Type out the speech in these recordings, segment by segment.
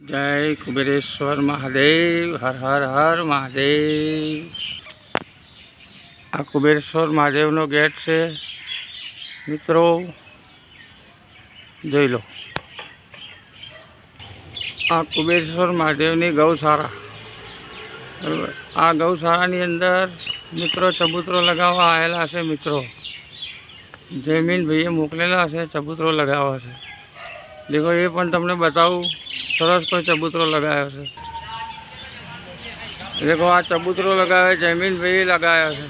जय कुबेरेश्वर महादेव। हर हर हर महादेव। आ Kubereshwar Mahadev know get से मित्रों જોઈ લો। आ कुबेरेश्वर महादेव ની गौशाला। आ गौशाला ની अंदर मित्रों चबूतरो लगावा आयेला छे। मित्रों जयमीन भाईए मोकलेला छे चबूतरो लगावा छे। देखो ये पण तमने बताऊं सरस कोई चबूतरो लगाया है। देखो आ चबूतरो लगाया जयमीन भाई लगाया है।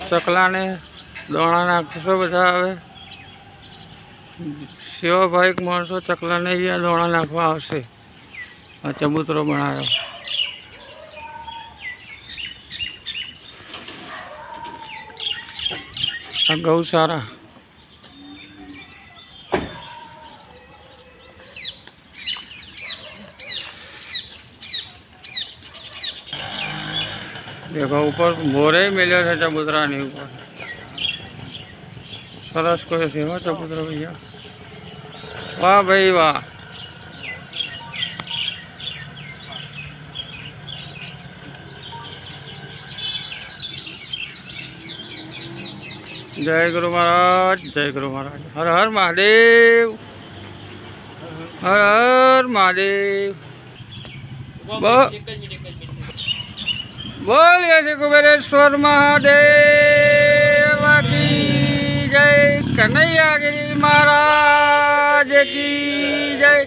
चकला ने दोणा नाखशो बधा आवे। सेवा भाई माणसो चकला ने दोणा नाखवा आवशे। आ चबूतरो बनायो। आ गौशाला देखो ऊपर मोरे मिले है चबूतरा नहीं ऊपर सरस कोई सेवा चबूतरा भैया। वाह भाई वाह। जय गुरु महाराज, जय गुरु महाराज। हर हर महादेव, हर हर महादेव। बोलिए श्री कुबेरेश्वर महादेव की जय। कन्हैया गिरी महाराज की जय।